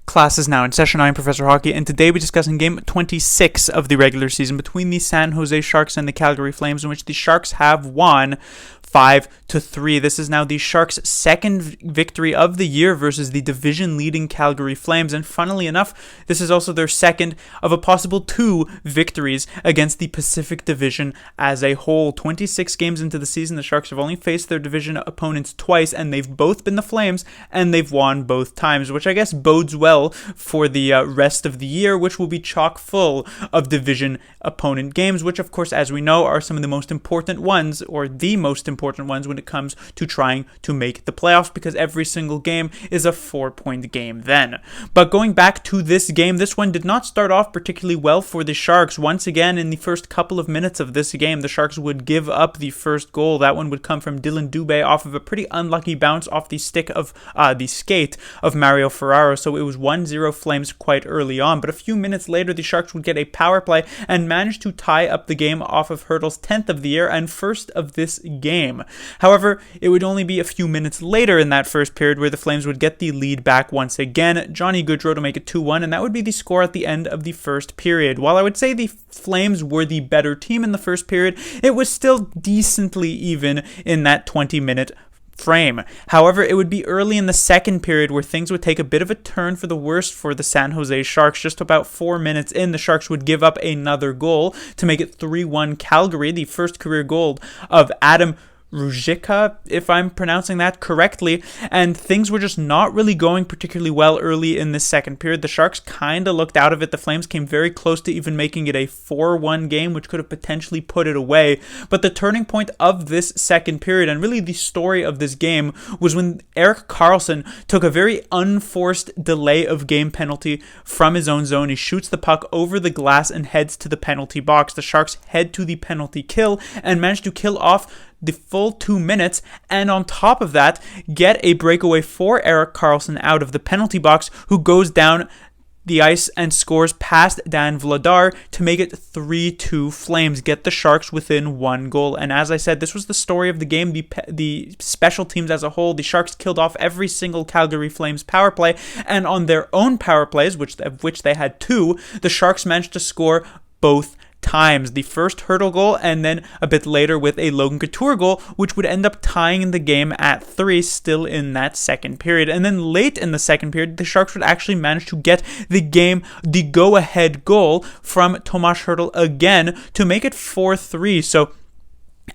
Class is now in session. I'm Professor Hockey, and today we're discussing Game 26 of the regular season between the San Jose Sharks and the Calgary Flames, in which the Sharks have won 5-3. This is now the Sharks' second victory of the year versus the division-leading Calgary Flames, and funnily enough, this is also their second of a possible 2 victories against the Pacific Division as a whole. 26 games into the season, the Sharks have only faced their division opponents twice, and they've both been the Flames, and they've won both times, which I guess bodes well for the rest of the year, which will be chock full of division opponent games, which of course, as we know, are some of the most important ones, or the most important ones when it comes to trying to make the playoffs, because every single game is a 4-point game then. But going back to this game, this one did not start off particularly well for the Sharks. Once again, in the first couple of minutes of this game, the Sharks would give up the first goal. That one would come from Dylan Dubé off of a pretty unlucky bounce off the skate of Mario Ferraro, so it was 1-0 Flames quite early on. But a few minutes later, the Sharks would get a power play and manage to tie up the game off of Hertl's 10th of the year and first of this game. However, it would only be a few minutes later in that first period where the Flames would get the lead back once again. Johnny Gaudreau to make it 2-1, and that would be the score at the end of the first period. While I would say the Flames were the better team in the first period, it was still decently even in that 20-minute frame. However, it would be early in the second period where things would take a bit of a turn for the worst for the San Jose Sharks. Just about 4 minutes in, the Sharks would give up another goal to make it 3-1 Calgary, the first career goal of Adam Ruzicka, if I'm pronouncing that correctly, and things were just not really going particularly well early in this second period. The Sharks kind of looked out of it. The Flames came very close to even making it a 4-1 game, which could have potentially put it away. But the turning point of this second period, and really the story of this game, was when Erik Karlsson took a very unforced delay of game penalty from his own zone. He shoots the puck over the glass and heads to the penalty box. The Sharks head to the penalty kill and manage to kill off the full 2 minutes, and on top of that, get a breakaway for Erik Karlsson out of the penalty box, who goes down the ice and scores past Dan Vladar to make it 3-2 Flames, get the Sharks within 1 goal. And as I said, this was the story of the game, the special teams as a whole. The Sharks killed off every single Calgary Flames power play, and on their own power plays, of which they had 2, the Sharks managed to score both times. The first Hertl goal, and then a bit later with a Logan Couture goal, which would end up tying the game at 3, still in that second period. And then late in the second period, the Sharks would actually manage to get the go-ahead goal from Tomas Hertl again to make it 4-3. So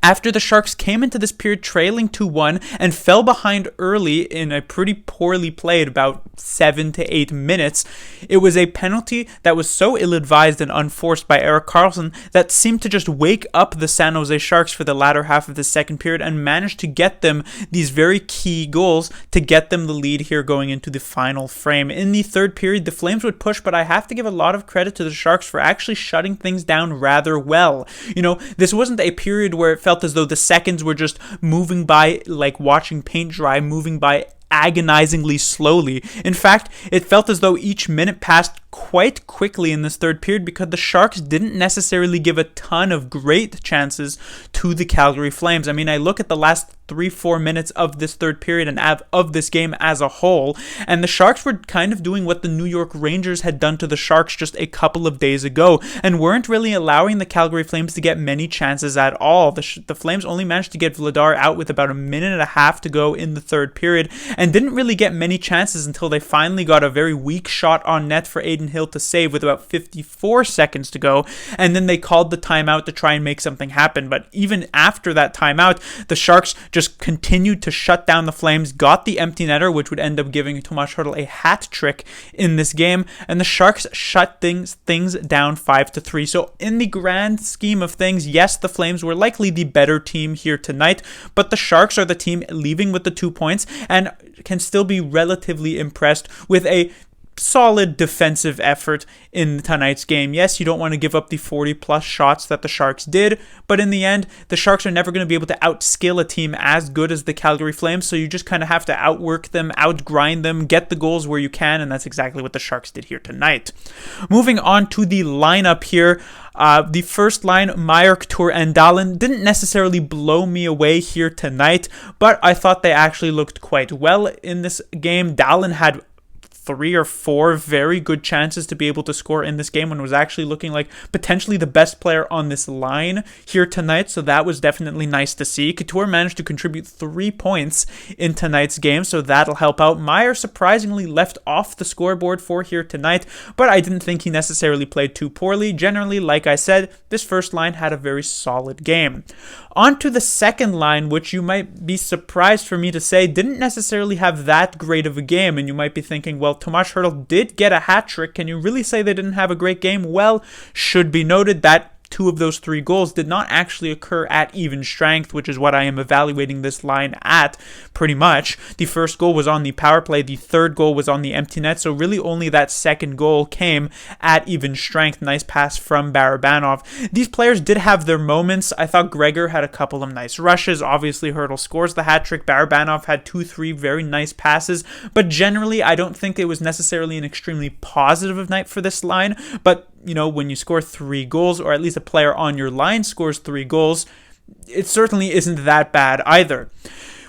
after the Sharks came into this period trailing 2-1 and fell behind early in a pretty poorly played about 7 to 8 minutes, it was a penalty that was so ill-advised and unforced by Erik Karlsson that seemed to just wake up the San Jose Sharks for the latter half of the second period and managed to get them these very key goals to get them the lead here going into the final frame. In the third period, the Flames would push, but I have to give a lot of credit to the Sharks for actually shutting things down rather well. You know, this wasn't a period where it felt as though the seconds were just moving by like watching paint dry, moving by agonizingly slowly. In fact, it felt as though each minute passed quite quickly in this third period because the Sharks didn't necessarily give a ton of great chances to the Calgary Flames. I mean, I look at the last 3-4 minutes of this third period and of this game as a whole, and the Sharks were kind of doing what the New York Rangers had done to the Sharks just a couple of days ago and weren't really allowing the Calgary Flames to get many chances at all. The Flames only managed to get Vladar out with about a minute and a half to go in the third period and didn't really get many chances until they finally got a very weak shot on net for Aiden Hill to save with about 54 seconds to go, and then they called the timeout to try and make something happen. But even after that timeout, the Sharks just continued to shut down the Flames, got the empty netter, which would end up giving Tomas Hertl a hat trick in this game, and the Sharks shut things down 5-3. So in the grand scheme of things, yes, the Flames were likely the better team here tonight, but the Sharks are the team leaving with the 2 points and can still be relatively impressed with a solid defensive effort in tonight's game. Yes, you don't want to give up the 40-plus shots that the Sharks did, but in the end, the Sharks are never going to be able to outskill a team as good as the Calgary Flames, so you just kind of have to outwork them, outgrind them, get the goals where you can, and that's exactly what the Sharks did here tonight. Moving on to the lineup here, the first line, Meyer, Couture, and Dahlin, didn't necessarily blow me away here tonight, but I thought they actually looked quite well in this game. Dahlin had 3 or 4 very good chances to be able to score in this game when it was actually looking like potentially the best player on this line here tonight. So that was definitely nice to see. Couture managed to contribute 3 points in tonight's game, so that'll help out. Meyer surprisingly left off the scoreboard for here tonight, but I didn't think he necessarily played too poorly. Generally, like I said, this first line had a very solid game. On to the second line, which you might be surprised for me to say didn't necessarily have that great of a game, and you might be thinking, well, Tomas Hertl did get a hat trick. Can you really say they didn't have a great game? Well, should be noted that 2 of those 3 goals did not actually occur at even strength, which is what I am evaluating this line at pretty much. The first goal was on the power play. The third goal was on the empty net. So really only that second goal came at even strength. Nice pass from Barabanov. These players did have their moments. I thought Gregor had a couple of nice rushes. Obviously, Hertl scores the hat trick. Barabanov had 2-3 very nice passes. But generally, I don't think it was necessarily an extremely positive night for this line. But when you score 3 goals, or at least a player on your line scores 3 goals, it certainly isn't that bad either.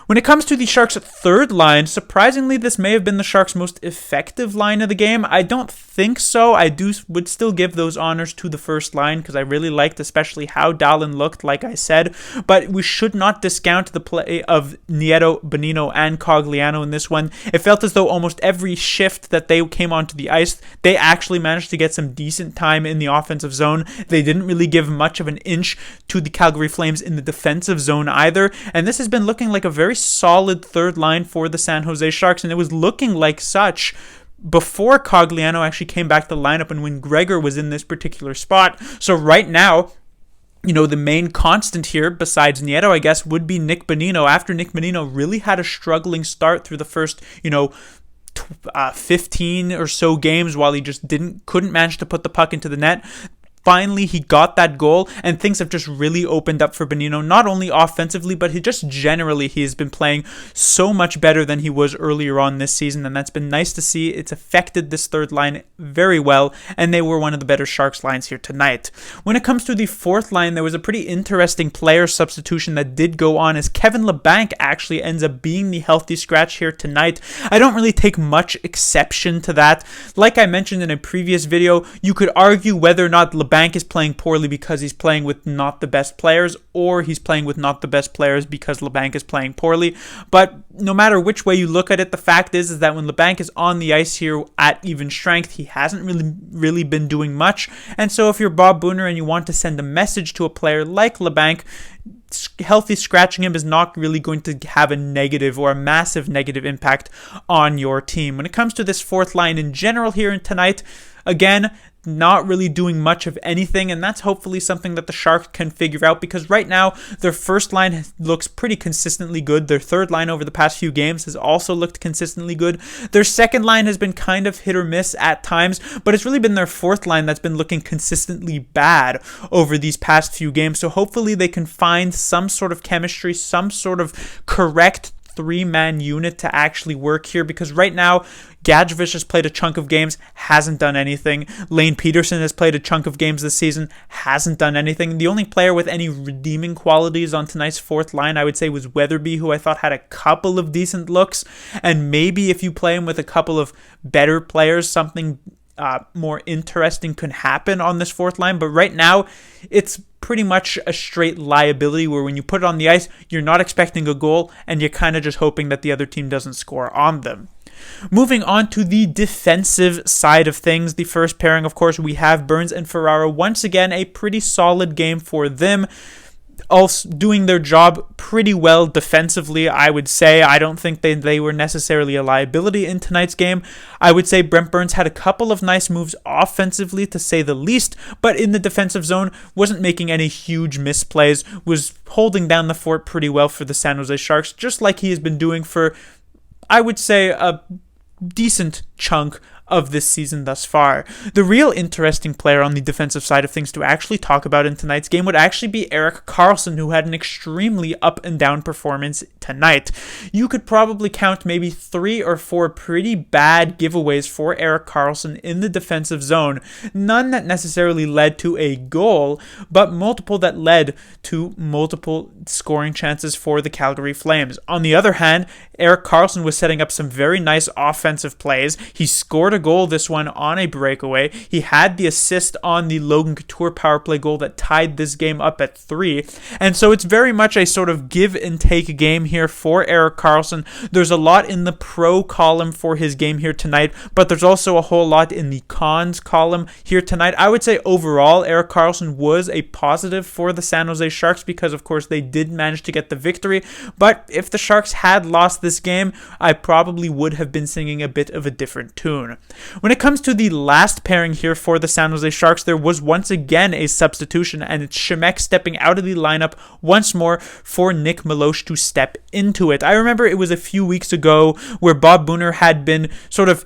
When it comes to the Sharks' third line, surprisingly, this may have been the Sharks' most effective line of the game. I don't think so. I would still give those honors to the first line because I really liked especially how Dahlin looked, like I said. But we should not discount the play of Nieto, Bonino, and Cogliano in this one. It felt as though almost every shift that they came onto the ice, they actually managed to get some decent time in the offensive zone. They didn't really give much of an inch to the Calgary Flames in the defensive zone either. And this has been looking like a very solid third line for the San Jose Sharks, and it was looking like such before Cogliano actually came back to the lineup and when Gregor was in this particular spot. So right now, the main constant here, besides Nieto, I guess, would be Nick Bonino. After Nick Bonino really had a struggling start through the first, 15 or so games while he just couldn't manage to put the puck into the net. Finally, he got that goal, and things have just really opened up for Bonino, not only offensively, but he has been playing so much better than he was earlier on this season, and that's been nice to see. It's affected this third line very well, and they were one of the better Sharks lines here tonight. When it comes to the fourth line, there was a pretty interesting player substitution that did go on, as Kevin Labanc actually ends up being the healthy scratch here tonight. I don't really take much exception to that. Like I mentioned in a previous video, you could argue whether or not Labanc is playing poorly because he's playing with not the best players, or he's playing with not the best players because Labanc is playing poorly. But no matter which way you look at it, the fact is that when Labanc is on the ice here at even strength, he hasn't really been doing much. And so if you're Bob Booner and you want to send a message to a player like Labanc, healthy scratching him is not really going to have a negative or a massive negative impact on your team. When it comes to this fourth line in general here tonight, again, not really doing much of anything, and that's hopefully something that the Sharks can figure out, because right now their first line looks pretty consistently good. Their third line over the past few games has also looked consistently good. Their second line has been kind of hit or miss at times, but it's really been their fourth line that's been looking consistently bad over these past few games. So hopefully they can find some sort of chemistry, some sort of correct 3-man unit to actually work here, because right now Gadjevich has played a chunk of games, hasn't done anything. Lane Peterson has played a chunk of games this season, hasn't done anything. The only player with any redeeming qualities on tonight's fourth line, I would say, was Weatherby, who I thought had a couple of decent looks, and maybe if you play him with a couple of better players, something more interesting could happen on this fourth line. But right now, it's pretty much a straight liability where when you put it on the ice, you're not expecting a goal, and you're kind of just hoping that the other team doesn't score on them. Moving on to the defensive side of things, the first pairing, of course, we have Burns and Ferraro. Once again, a pretty solid game for them. Also doing their job pretty well defensively, I would say. I don't think they were necessarily a liability in tonight's game. I would say Brent Burns had a couple of nice moves offensively, to say the least, but in the defensive zone wasn't making any huge misplays, was holding down the fort pretty well for the San Jose Sharks, just like he has been doing for, I would say, a decent chunk of this season thus far. The real interesting player on the defensive side of things to actually talk about in tonight's game would actually be Erik Karlsson, who had an extremely up and down performance tonight. You could probably count maybe 3 or 4 pretty bad giveaways for Erik Karlsson in the defensive zone. None that necessarily led to a goal, but multiple that led to multiple scoring chances for the Calgary Flames. On the other hand, Erik Karlsson was setting up some very nice offensive plays. He scored a goal this one on a breakaway. He had the assist on the Logan Couture power play goal that tied this game up at 3. And so it's very much a sort of give and take game here for Erik Karlsson. There's a lot in the pro column for his game here tonight, but there's also a whole lot in the cons column here tonight. I would say overall, Erik Karlsson was a positive for the San Jose Sharks because, of course, they did manage to get the victory. But if the Sharks had lost this game, I probably would have been singing a bit of a different tune. When it comes to the last pairing here for the San Jose Sharks, there was once again a substitution, and it's Simek stepping out of the lineup once more for Nick Milosh to step into it. I remember it was a few weeks ago where Bob Booner had been sort of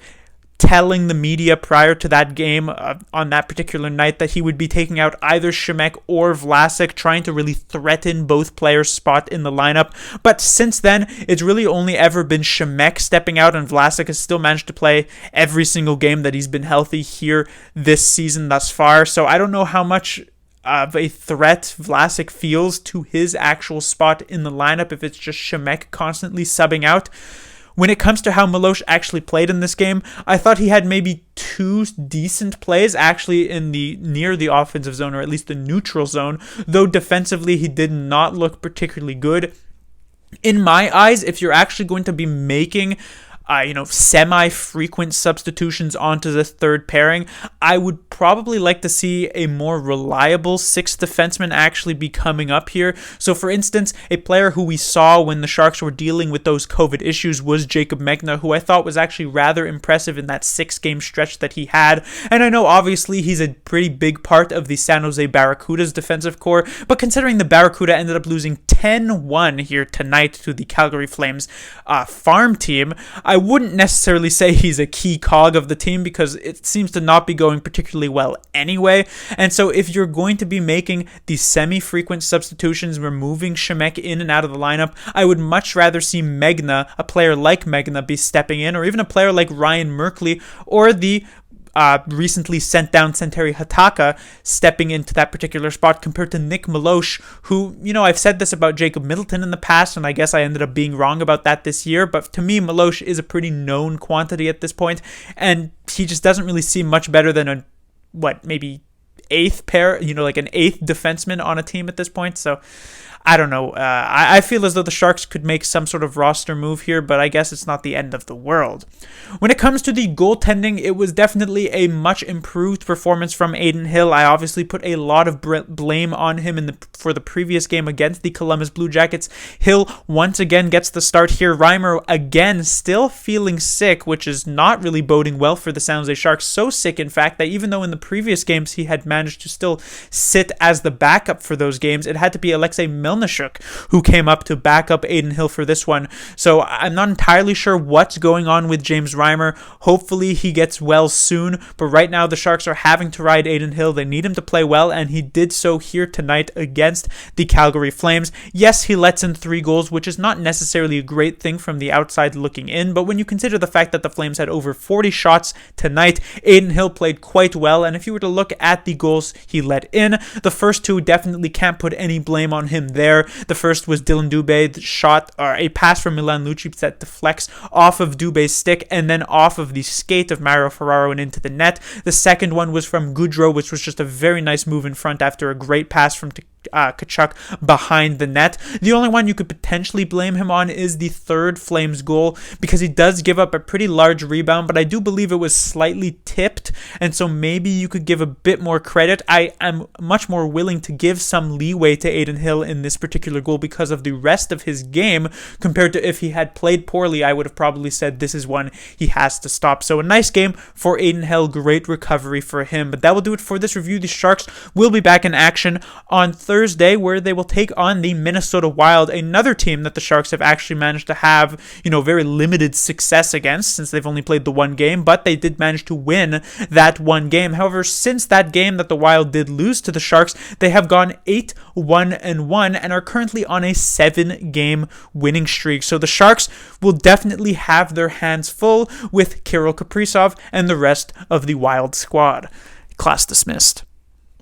telling the media prior to that game on that particular night that he would be taking out either Simek or Vlasic, trying to really threaten both players' spot in the lineup. But since then, it's really only ever been Simek stepping out, and Vlasic has still managed to play every single game that he's been healthy here this season thus far. So I don't know how much of a threat Vlasic feels to his actual spot in the lineup if it's just Simek constantly subbing out. When it comes to how Milosh actually played in this game, I thought he had maybe 2 decent plays actually in the near the offensive zone, or at least the neutral zone, though defensively he did not look particularly good. In my eyes, if you're actually going to be making semi-frequent substitutions onto the third pairing, I would probably like to see a more reliable sixth defenseman actually be coming up here. So for instance, a player who we saw when the Sharks were dealing with those COVID issues was Jacob Megna, who I thought was actually rather impressive in that 6-game stretch that he had. And I know obviously he's a pretty big part of the San Jose Barracuda's defensive core, but considering the Barracuda ended up losing 10-1 here tonight to the Calgary Flames farm team, I wouldn't necessarily say he's a key cog of the team because it seems to not be going particularly well anyway. And so if you're going to be making these semi-frequent substitutions, removing Simek in and out of the lineup, I would much rather see Megna, a player like Megna, be stepping in, or even a player like Ryan Merkley, or the recently sent down Santeri Hataka stepping into that particular spot compared to Nick Milosh, who, I've said this about Jacob Middleton in the past, and I guess I ended up being wrong about that this year, but to me, Milosh is a pretty known quantity at this point, and he just doesn't really seem much better than maybe 8th pair, like an 8th defenseman on a team at this point. So I don't know. I feel as though the Sharks could make some sort of roster move here, but I guess it's not the end of the world. When it comes to the goaltending, it was definitely a much improved performance from Adin Hill. I obviously put a lot of blame on him for the previous game against the Columbus Blue Jackets. Hill once again gets the start here. Reimer again still feeling sick, which is not really boding well for the San Jose Sharks. So sick, in fact, that even though in the previous games he had managed to still sit as the backup for those games, it had to be Alexei Melnichuk who came up to back up Adin Hill for this one. So I'm not entirely sure what's going on with James Reimer. Hopefully he gets well soon, but right now the Sharks are having to ride Adin Hill. They need him to play well, and he did so here tonight against the Calgary Flames. Yes, he lets in 3 goals, which is not necessarily a great thing from the outside looking in, but when you consider the fact that the Flames had over 40 shots tonight, Adin Hill played quite well, and if you were to look at the goals he let in, the first 2 definitely can't put any blame on him there. The first was Dylan Dubé shot, or a pass from Milan Lucic that deflects off of Dubé's stick and then off of the skate of Mario Ferraro and into the net. The second one was from Goudreau, which was just a very nice move in front after a great pass from Tkachuk behind the net. The only one you could potentially blame him on is the third Flames goal, because he does give up a pretty large rebound, but I do believe it was slightly tipped, and so maybe you could give a bit more credit. I am much more willing to give some leeway to Adin Hill in this particular goal because of the rest of his game, compared to if he had played poorly, I would have probably said this is one he has to stop. So a nice game for Adin Hill, great recovery for him. But that will do it for this review. The Sharks will be back in action on Thursday, where they will take on the Minnesota Wild, another team that the Sharks have actually managed to have, very limited success against since they've only played the one game, but they did manage to win that one game. However, since that game that the Wild did lose to the Sharks, they have gone 8-1-1 and are currently on a 7-game winning streak. So the Sharks will definitely have their hands full with Kirill Kaprizov and the rest of the Wild squad. Class dismissed.